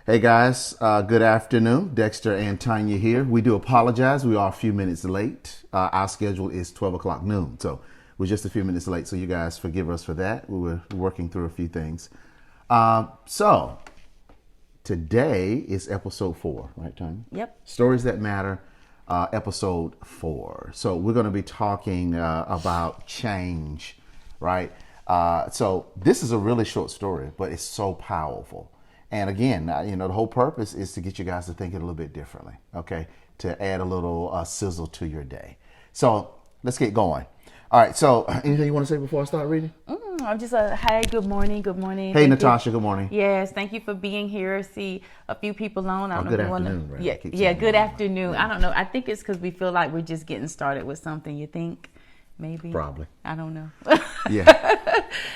Hey guys, good afternoon. Dexter and Tonya here. We do apologize. We are a few minutes late. Our schedule is 12 o'clock noon, so we're just a few minutes late. So you guys forgive us for that. We were working through a few things. So today is episode 4, right, Tonya? Yep. Stories That Matter, episode 4. So we're going to be talking about change, right? So this is a really short story, but it's so powerful. And again, the whole purpose is to get you guys to think it a little bit differently, okay? To add a little sizzle to your day. So let's get going. All right. So anything you want to say before I start reading? I'm just hey, good morning. Good morning. Hey, Thank Natasha, you. good morning. Yes, thank you for being here. See a few people on. I don't know Good if you want afternoon, to. right? Yeah, good afternoon. Yeah. I don't know. I think it's because we feel like we're just getting started with something. You think? Maybe. Probably. I don't know. Yeah.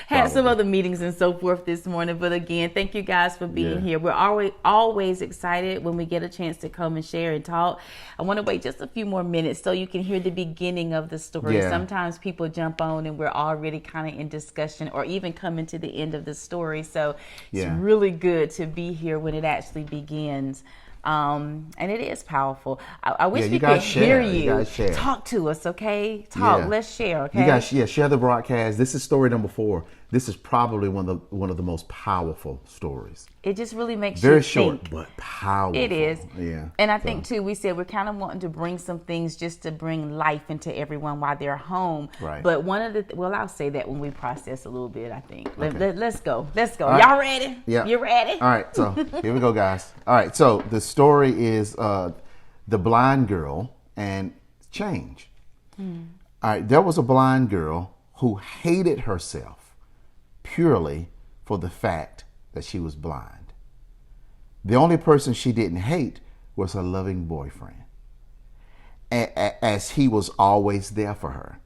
Had some other meetings and so forth this morning, but again, thank you guys for being here. We're always excited when we get a chance to come and share and talk. I want to wait just a few more minutes so you can hear the beginning of the story. Yeah. Sometimes people jump on and we're already kind of in discussion or even coming to the end of the story. So it's really good to be here when it actually begins. And it is powerful. I wish we could hear you. You guys share. Talk to us, okay? Talk. Let's share, okay? You guys, share the broadcast. This is story number 4. This is probably one of the most powerful stories. It just really makes very you short, think. but powerful. It is. Yeah. And I think too, we said we're kind of wanting to bring some things just to bring life into everyone while they're home. Right. But one of the I'll say that when we process a little bit. I think. Okay. Let's go. All Y'all ready? Yeah. You ready? All right. So here we go, guys. All right. So the story is the blind girl and change. All right. There was a blind girl who hated herself purely for the fact that she was blind. The only person she didn't hate was her loving boyfriend, as he was always there for her.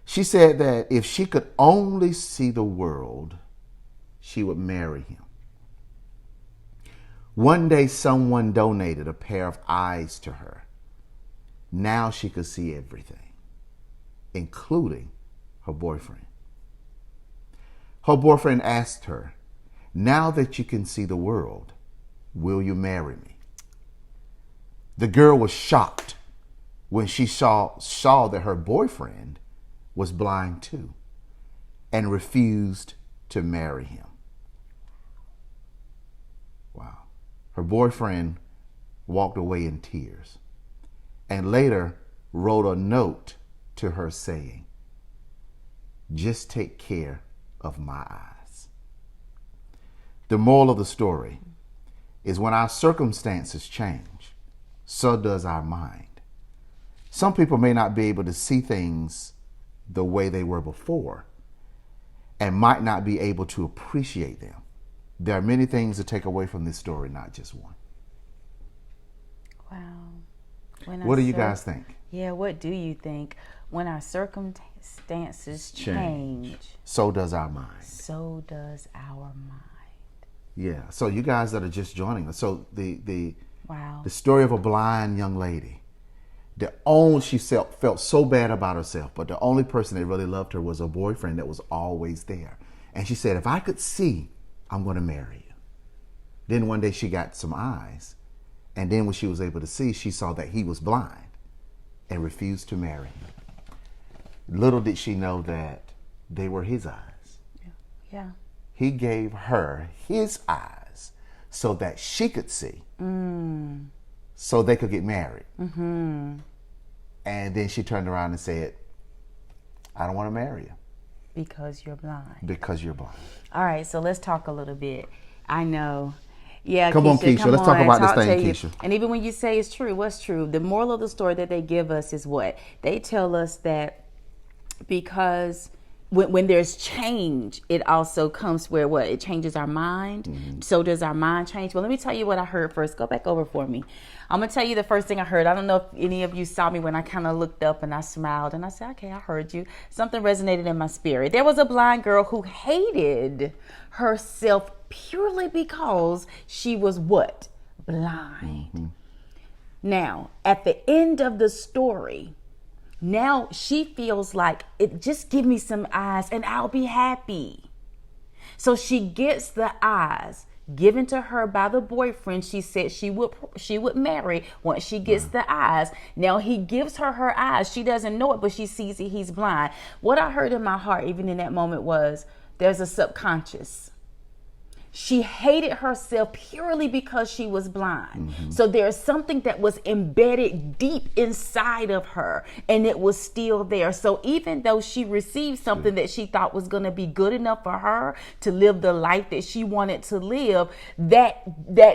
She said that if she could only see the world, she would marry him. One day, someone donated a pair of eyes to her. Now she could see everything, including her boyfriend. Her boyfriend asked her, "Now that you can see the world, will you marry me?" The girl was shocked when she saw that her boyfriend was blind too and refused to marry him. Wow. Her boyfriend walked away in tears and later wrote a note to her saying, "Just take care of my eyes." The moral of the story is when our circumstances change, so does our mind. Some people may not be able to see things the way they were before and might not be able to appreciate them. There are many things to take away from this story, not just one. Wow. What do you guys think? Yeah, what do you think? When our circumstances change, so does our mind. So does our mind. Yeah. So you guys that are just joining us. So the Wow. story of a blind young lady. She felt so bad about herself, but the only person that really loved her was her boyfriend that was always there. And she said, "If I could see, I'm going to marry you." Then one day she got some eyes. And then when she was able to see, she saw that he was blind and refused to marry him. Little did she know that they were his eyes. Yeah. He gave her his eyes so that she could see, so they could get married. And then she turned around and said, "I don't want to marry you." Because you're blind. Because you're blind. All right, so let's talk a little bit. I know. Yeah, Come on, Keisha. Let's talk about this thing, Keisha. And even when you say it's true, what's true? The moral of the story that they give us is what? They tell us that because when there's change, it also comes where what? It changes our mind. So does our mind change? Well, let me tell you what I heard first. Go back over for me. I'm going to tell you the first thing I heard. I don't know if any of you saw me when I kind of looked up and I smiled and I said, "Okay, I heard you." Something resonated in my spirit. There was a blind girl who hated herself purely because she was what? Blind. Now, at the end of the story, now she feels like, it just give me some eyes and I'll be happy. So she gets the eyes. given to her by the boyfriend she said she would marry once she gets the eyes. Now he gives her eyes. She doesn't know it, but she sees that he's blind. What I heard in my heart even in that moment was there's a subconscious. She hated herself purely because she was blind. So there's something that was embedded deep inside of her, and it was still there. So even though she received something that she thought was going to be good enough for her to live the life that she wanted to live, that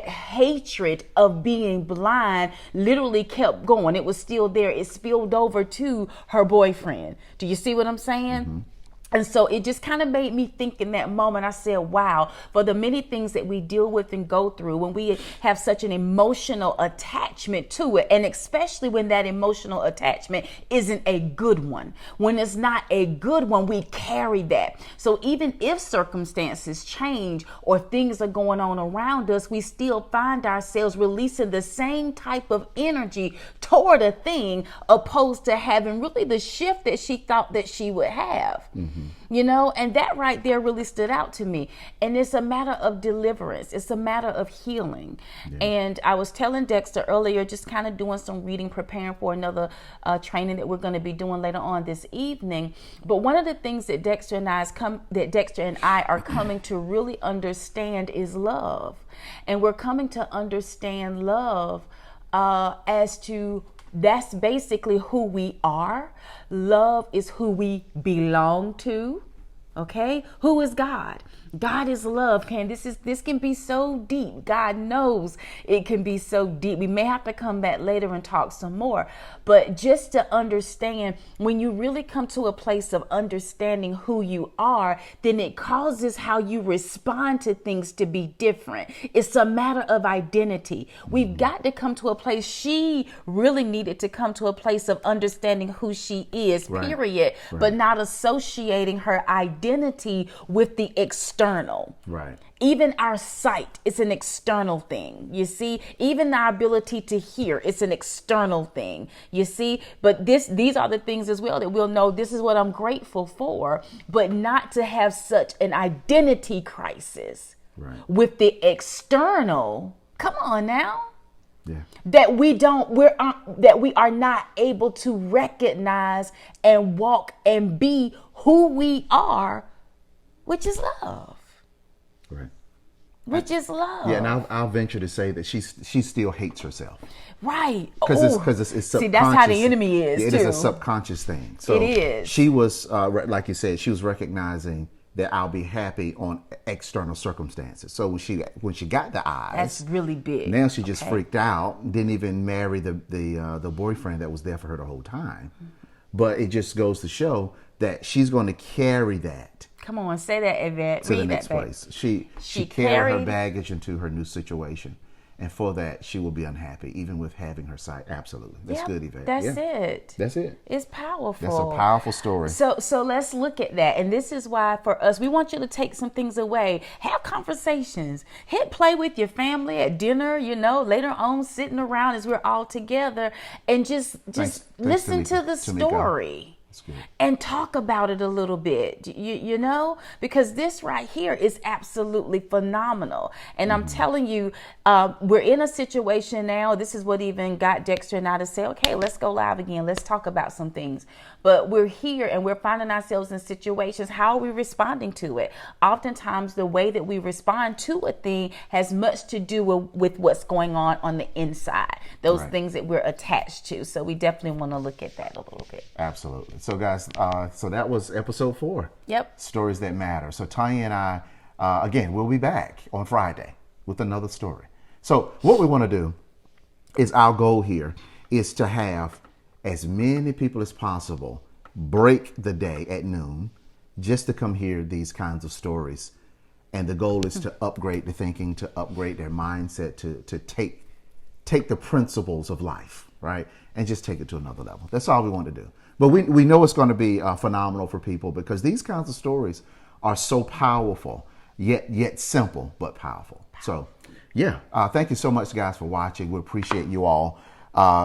hatred of being blind literally kept going. It was still there. It spilled over to her boyfriend. Do you see what I'm saying? And so it just kind of made me think in that moment. I said, wow, for the many things that we deal with and go through, when we have such an emotional attachment to it, and especially when that emotional attachment isn't a good one. When it's not a good one, we carry that. So even if circumstances change or things are going on around us, we still find ourselves releasing the same type of energy toward a thing, opposed to having really the shift that she thought that she would have. You know, and that right there really stood out to me. And it's a matter of deliverance. It's a matter of healing. And I was telling Dexter earlier, just kind of doing some reading, preparing for another training that we're going to be doing later on this evening. But one of the things that Dexter and I are coming to really understand is love. And we're coming to understand love as to that's basically who we are. Love is who we belong to. Okay? Who is God? God is love. This can be so deep. God knows it can be so deep. We may have to come back later and talk some more. But just to understand, when you really come to a place of understanding who you are, then it causes how you respond to things to be different. It's a matter of identity. We've got to come to a place. She really needed to come to a place of understanding who she is, period, but not associating her identity with the external. Right. Even our sight is an external thing. You see, even our ability to hear, it's an external thing. You see, but these are the things as well that we'll know this is what I'm grateful for, but not to have such an identity crisis with the external. Come on now. That we are not able to recognize and walk and be who we are, which is love. Which is love. Yeah, and I'll venture to say that she still hates herself. Right. Because it's subconscious. See, that's how the enemy is, It too. is a subconscious thing. So it is. She was, like you said, she was recognizing that I'll be happy on external circumstances. So when she got the eyes, that's really big. Now she just freaked out, didn't even marry the boyfriend that was there for her the whole time. But it just goes to show that she's going to carry that. Come on, say that, Yvette. To the next place. She carried her baggage into her new situation. And for that, she will be unhappy, even with having her sight. Absolutely. That's good, Yvette. That's it. It's powerful. That's a powerful story. So let's look at that. And this is why for us, we want you to take some things away. Have conversations. Hit play with your family at dinner, later on sitting around as we're all together. And just listen to the story. And talk about it a little bit, because this right here is absolutely phenomenal. And I'm telling you, we're in a situation now. This is what even got Dexter and I to say, okay, let's go live again. Let's talk about some things. But we're here and we're finding ourselves in situations. How are we responding to it? Oftentimes, the way that we respond to a thing has much to do with what's going on the inside, those things that we're attached to. So we definitely want to look at that a little bit. Absolutely. So guys, so that was episode 4. Yep. Stories that matter. So Tonya and I, again, we'll be back on Friday with another story. So what we want to do is, our goal here is to have as many people as possible break the day at noon just to come hear these kinds of stories. And the goal is to upgrade the thinking, to upgrade their mindset, to take the principles of life, right? And just take it to another level. That's all we want to do. But we know it's going to be phenomenal for people, because these kinds of stories are so powerful, yet simple, but powerful. So, thank you so much, guys, for watching. We appreciate you all.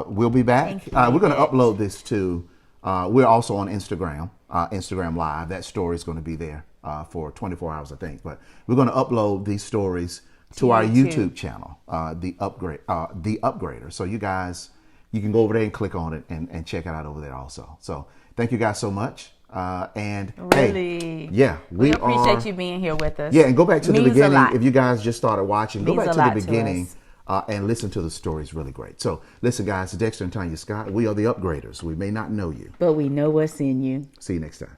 We'll be back. We're going to upload this to, we're also on Instagram Live. That story is going to be there for 24 hours, I think. But we're going to upload these stories to our YouTube channel, the Upgrader. So you guys, you can go over there and click on it and check it out over there also. So thank you guys so much. And really, hey, yeah, we appreciate you being here with us. Yeah, and go back to the beginning. If you guys just started watching, go back to the beginning and listen to the story. It's really great. So listen, guys, Dexter and Tonya Scott, we are the Upgraders. We may not know you, but we know what's in you. See you next time.